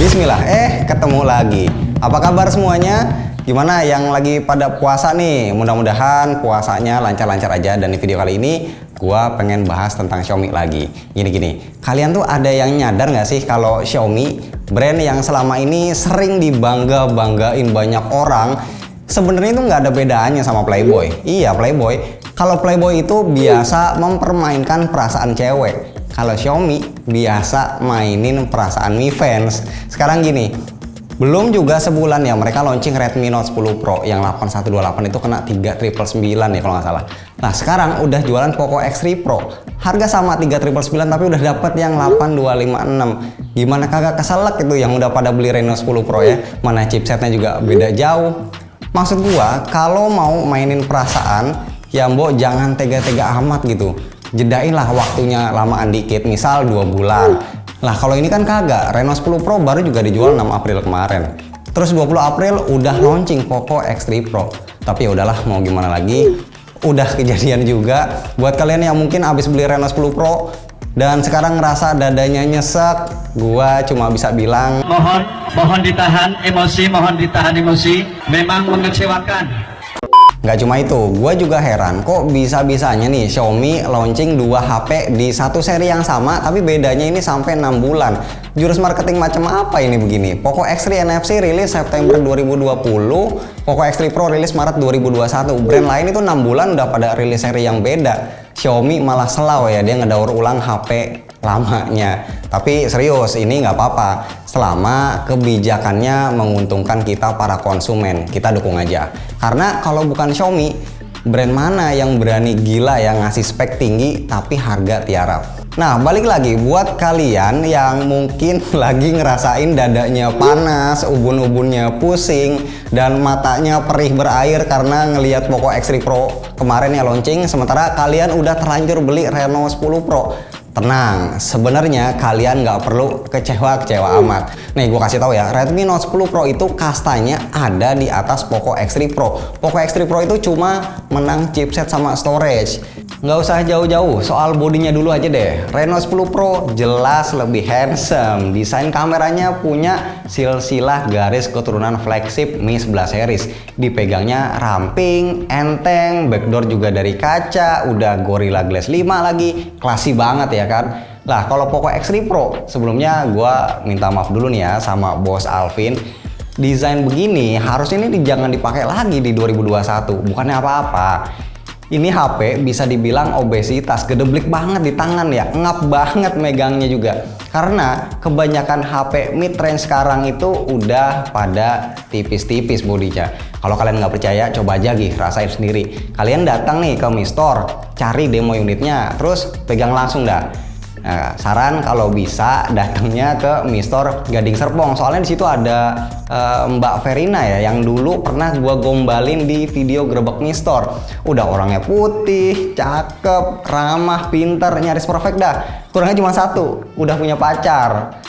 Bismillah, ketemu lagi. Apa kabar semuanya? Gimana yang lagi pada puasa nih? Mudah-mudahan puasanya lancar-lancar aja. Dan di video kali ini gua pengen bahas tentang Xiaomi lagi. Gini-gini, kalian tuh ada yang nyadar nggak sih kalau Xiaomi, brand yang selama ini sering dibangga-banggain banyak orang, sebenarnya itu nggak ada bedanya sama Playboy. Iya, Playboy. Kalau Playboy itu biasa mempermainkan perasaan cewek. Kalau Xiaomi biasa mainin perasaan Mi Fans. Sekarang gini, belum juga sebulan ya mereka launching Redmi Note 10 Pro yang 8128 itu kena 3999 ya kalau nggak salah. Nah sekarang udah jualan Poco X3 Pro. Harga sama 3999 tapi udah dapet yang 8256. Gimana kagak keselak itu yang udah pada beli Reno 10 Pro ya? Mana chipsetnya juga beda jauh. Maksud gua kalau mau mainin perasaan ya mbok jangan tega-tega amat gitu. Jedain lah waktunya lamaan dikit, misal 2 bulan. Lah kalau ini kan kagak, Reno 10 Pro baru juga dijual 6 April kemarin. Terus 20 April udah launching Poco X3 Pro. Tapi ya udahlah mau gimana lagi, udah kejadian juga. Buat kalian yang mungkin abis beli Reno 10 Pro dan sekarang ngerasa dadanya nyesek, gua cuma bisa bilang mohon ditahan emosi, memang mengecewakan. Nggak cuma itu, gue juga heran kok bisa-bisanya nih Xiaomi launching 2 HP di satu seri yang sama tapi bedanya ini sampai 6 bulan. Jurus marketing macam apa ini begini? Poco X3 NFC rilis September 2020, Poco X3 Pro rilis Maret 2021. Brand lain itu 6 bulan udah pada rilis seri yang beda. Xiaomi malah selau ya, dia ngedaur ulang HP lamanya. Tapi serius, ini nggak apa-apa. Selama kebijakannya menguntungkan kita para konsumen, kita dukung aja. Karena kalau bukan Xiaomi, brand mana yang berani gila yang ngasih spek tinggi tapi harga tiarap. Nah, balik lagi buat kalian yang mungkin lagi ngerasain dadanya panas, ubun-ubunnya pusing, dan matanya perih berair karena ngelihat Poco X3 Pro kemarin ya launching, sementara kalian udah terlanjur beli Reno 10 Pro. Tenang, sebenarnya kalian nggak perlu kecewa amat. Nih gue kasih tahu ya, Redmi Note 10 Pro itu kastanya ada di atas Poco X3 Pro. Poco X3 Pro itu cuma menang chipset sama storage. Nggak usah jauh-jauh, soal bodinya dulu aja deh. Reno 10 Pro jelas lebih handsome. Desain kameranya punya silsilah garis keturunan flagship Mi 11 series. Dipegangnya ramping, enteng, backdoor juga dari kaca, udah Gorilla Glass 5 lagi. Klasik banget ya kan? Lah kalau Poco X3 Pro, sebelumnya gua minta maaf dulu nih ya sama Bos Alvin. Desain begini harusnya ini jangan dipakai lagi di 2021. Bukannya apa-apa. Ini HP bisa dibilang obesitas, gedeblik banget di tangan ya, ngap banget megangnya juga. Karena kebanyakan HP mid range sekarang itu udah pada tipis-tipis bodinya. Kalau kalian nggak percaya, coba aja rasain sendiri. Kalian datang nih ke Mi Store, cari demo unitnya, terus pegang langsung dah. Nah, saran kalau bisa datangnya ke Mi Store Gading Serpong, soalnya di situ ada Mbak Verina ya yang dulu pernah gua gombalin di video Grebek Mi Store. Udah orangnya putih, cakep, ramah, pinter, nyaris perfect dah. Kurangnya cuma satu, udah punya pacar.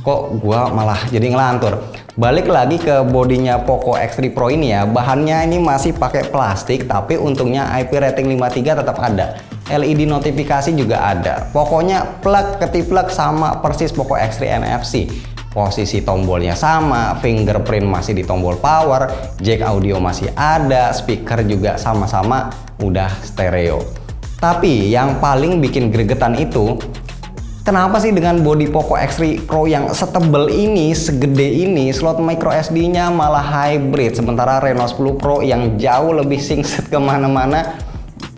Kok gua malah jadi ngelantur. Balik lagi ke bodinya Poco X3 Pro ini ya, bahannya ini masih pakai plastik tapi untungnya IP rating 53 tetap ada. LED notifikasi juga ada. Pokoknya plug ketiplek sama persis Poco X3 NFC. Posisi tombolnya sama, fingerprint masih di tombol power, jack audio masih ada, speaker juga sama-sama udah stereo. Tapi yang paling bikin gregetan itu, kenapa sih dengan bodi Poco X3 Pro yang setebel ini, segede ini, slot micro SD-nya malah hybrid, sementara Reno 10 Pro yang jauh lebih singset kemana-mana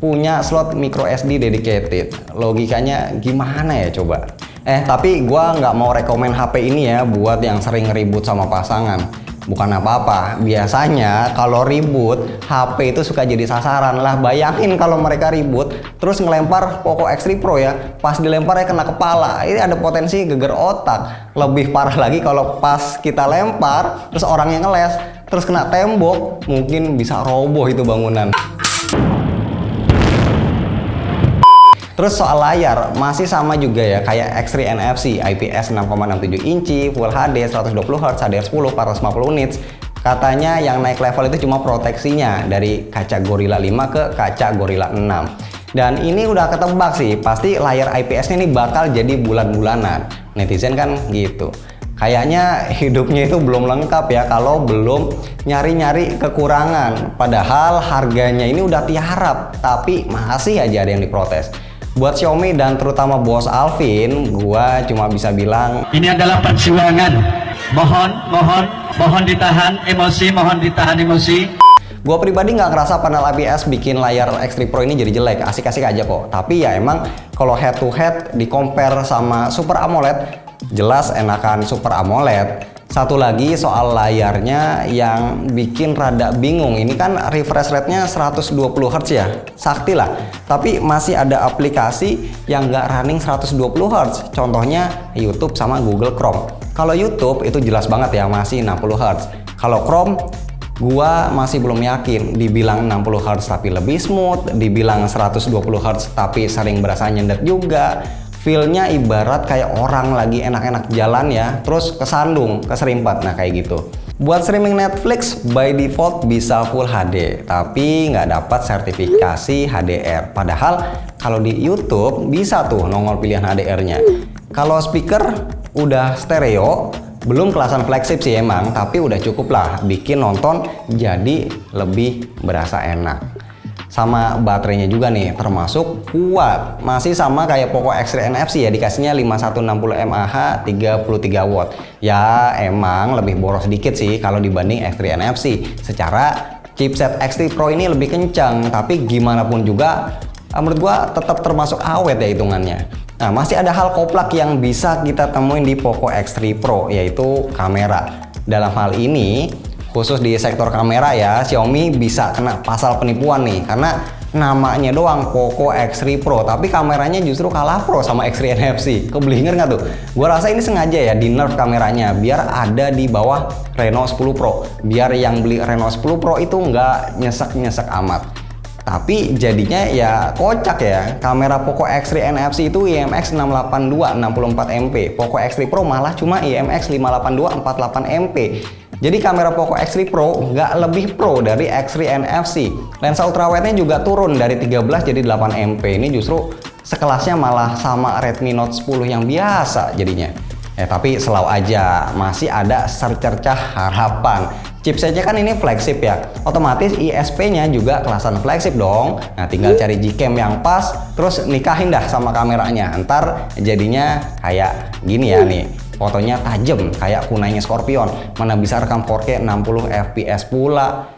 punya slot micro SD dedicated. Logikanya gimana ya coba? Tapi gua nggak mau rekomen HP ini ya buat yang sering ribut sama pasangan. Bukan apa-apa, biasanya kalau ribut HP itu suka jadi sasaran. Lah bayangin kalau mereka ribut terus ngelempar Poco X3 Pro ya, pas dilemparnya kena kepala, ini ada potensi geger otak. Lebih parah lagi kalau pas kita lempar terus orangnya ngeles terus kena tembok, mungkin bisa roboh itu bangunan. Terus soal layar masih sama juga ya kayak X3 NFC, IPS 6,67 inci, Full HD 120Hz, HDR10 450 nits. Katanya yang naik level itu cuma proteksinya dari kaca Gorilla 5 ke kaca Gorilla 6. Dan ini udah ketebak sih, pasti layar IPS-nya ini bakal jadi bulan-bulanan. Netizen kan gitu. Kayaknya hidupnya itu belum lengkap ya kalau belum nyari-nyari kekurangan. Padahal harganya ini udah tiarap, tapi masih aja ada yang diprotes. Buat Xiaomi dan terutama Bos Alvin, gua cuma bisa bilang ini adalah perjuangan. Mohon ditahan emosi, mohon ditahan emosi. Gua pribadi nggak ngerasa panel IPS bikin layar X3 Pro ini jadi jelek, asik-asik aja kok. Tapi ya emang kalau head to head di compare sama Super AMOLED, jelas enakan Super AMOLED. Satu lagi soal layarnya yang bikin rada bingung. Ini kan refresh rate-nya 120 Hz ya, sakti lah. Tapi masih ada aplikasi yang nggak running 120 Hz. Contohnya YouTube sama Google Chrome. Kalau YouTube itu jelas banget ya, masih 60 Hz. Kalau Chrome, gua masih belum yakin. Dibilang 60 Hz tapi lebih smooth, dibilang 120 Hz tapi sering berasa nyendet juga. Feel-nya ibarat kayak orang lagi enak-enak jalan ya, terus kesandung, keserimpet, nah kayak gitu. Buat streaming Netflix, by default bisa Full HD, tapi nggak dapat sertifikasi HDR. Padahal kalau di YouTube bisa tuh nongol pilihan HDR-nya. Kalau speaker udah stereo, belum kelasan flagship sih emang, tapi udah cukup lah bikin nonton jadi lebih berasa enak. Sama baterainya juga nih, termasuk kuat. Masih sama kayak Poco X3 NFC ya, dikasihnya 5160 mAh 33 watt. Ya emang lebih boros sedikit sih kalau dibanding X3 NFC. Secara chipset X3 Pro ini lebih kencang, tapi gimana pun juga menurut gua tetap termasuk awet ya hitungannya. Nah, masih ada hal koplak yang bisa kita temuin di Poco X3 Pro, yaitu kamera. Dalam hal ini khusus di sektor kamera ya, Xiaomi bisa kena pasal penipuan nih, karena namanya doang Poco X3 Pro, tapi kameranya justru kalah pro sama X3 NFC. Keblinger nggak tuh? Gua rasa ini sengaja ya di nerf kameranya, biar ada di bawah Reno 10 Pro, biar yang beli Reno 10 Pro itu nggak nyesek-nyesek amat. Tapi jadinya ya kocak ya, kamera Poco X3 NFC itu IMX 682 64MP, Poco X3 Pro malah cuma IMX 582 48MP. Jadi kamera Poco X3 Pro nggak lebih pro dari X3 NFC. Lensa ultrawide-nya juga turun dari 13 jadi 8MP. Ini justru sekelasnya malah sama Redmi Note 10 yang biasa jadinya. Tapi selalu aja masih ada secercah harapan. Chipsetnya kan ini flagship ya, otomatis ISP-nya juga kelasan flagship dong. Nah tinggal cari Gcam yang pas, terus nikahin dah sama kameranya. Ntar jadinya kayak gini ya nih, fotonya tajam kayak kunainya Scorpion. Mana bisa rekam 4K 60 fps pula.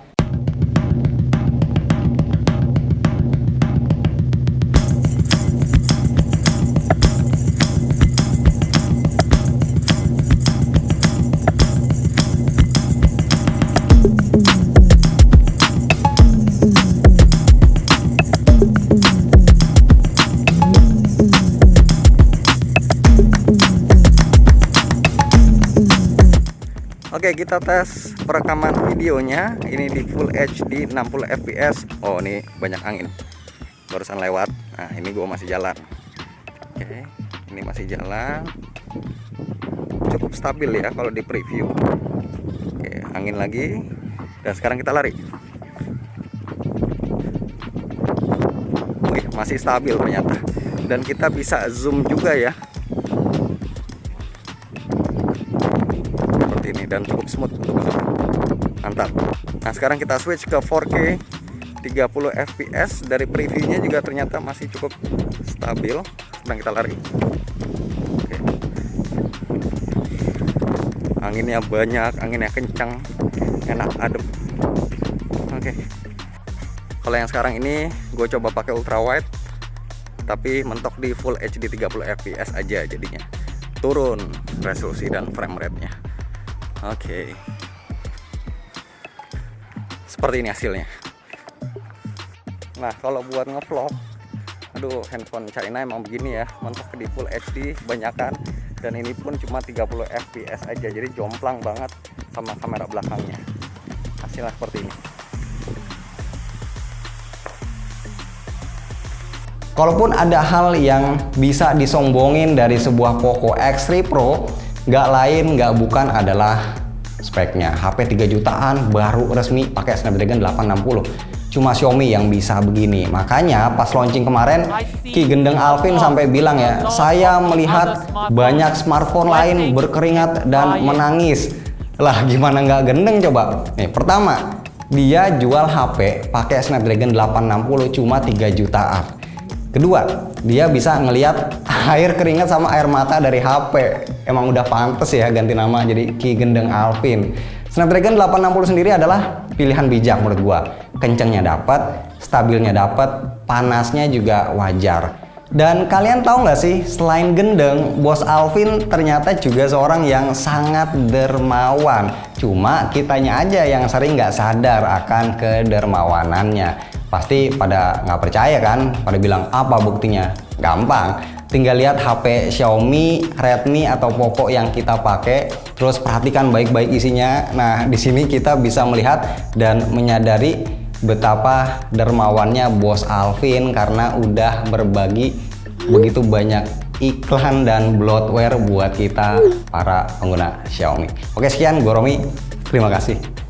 Oke, kita tes perekaman videonya. Ini di Full HD 60 fps. Oh, ini banyak angin barusan lewat. Nah, ini gua masih jalan. Oke, ini masih jalan. Cukup stabil ya kalau di preview. Oke, angin lagi. Dan sekarang kita lari. Wih, masih stabil ternyata. Dan kita bisa zoom juga ya. Ini dan cukup smooth untuk zoom. Mantap. Nah, sekarang kita switch ke 4K 30 fps. Dari previewnya juga ternyata masih cukup stabil. Sedang kita lari. Oke. Anginnya banyak, anginnya kencang, enak adem. Oke. Kalau yang sekarang ini gue coba pakai ultrawide, tapi mentok di Full HD 30 fps aja jadinya. Turun resolusi dan frame rate-nya. Oke. Seperti ini hasilnya. Nah, kalau buat ngevlog, aduh, handphone China emang begini ya, mentok di Full HD kebanyakan, dan ini pun cuma 30 fps aja, jadi jomplang banget sama kamera belakangnya. Hasilnya seperti ini. Kalaupun ada hal yang bisa disombongin dari sebuah Poco X3 Pro, nggak lain nggak bukan adalah speknya. HP 3 jutaan baru resmi pakai Snapdragon 860. cuma Xiaomi yang bisa begini. Makanya pas launching kemarin, Ki Gendeng Alvin sampai bilang ya, saya melihat banyak smartphone lain berkeringat dan menangis. Lah gimana nggak gendeng coba? Nih pertama, dia jual HP pakai Snapdragon 860 cuma 3 jutaan. Kedua, dia bisa ngelihat air keringat sama air mata dari HP. Emang udah pantes ya ganti nama jadi Ki Gendeng Alvin. Snapdragon 860 sendiri adalah pilihan bijak menurut gua. Kencengnya dapat, stabilnya dapat, panasnya juga wajar. Dan kalian tahu nggak sih, selain gendeng, Bos Alvin ternyata juga seorang yang sangat dermawan. Cuma kitanya aja yang sering nggak sadar akan kedermawanannya. Pasti pada nggak percaya kan? Pada bilang apa buktinya? Gampang. Tinggal lihat HP Xiaomi, Redmi atau Poco yang kita pakai, terus perhatikan baik-baik isinya. Nah, di sini kita bisa melihat dan menyadari betapa dermawannya Bos Alvin karena udah berbagi begitu banyak iklan dan bloatware buat kita para pengguna Xiaomi. Oke, sekian, gue Romi. Terima kasih.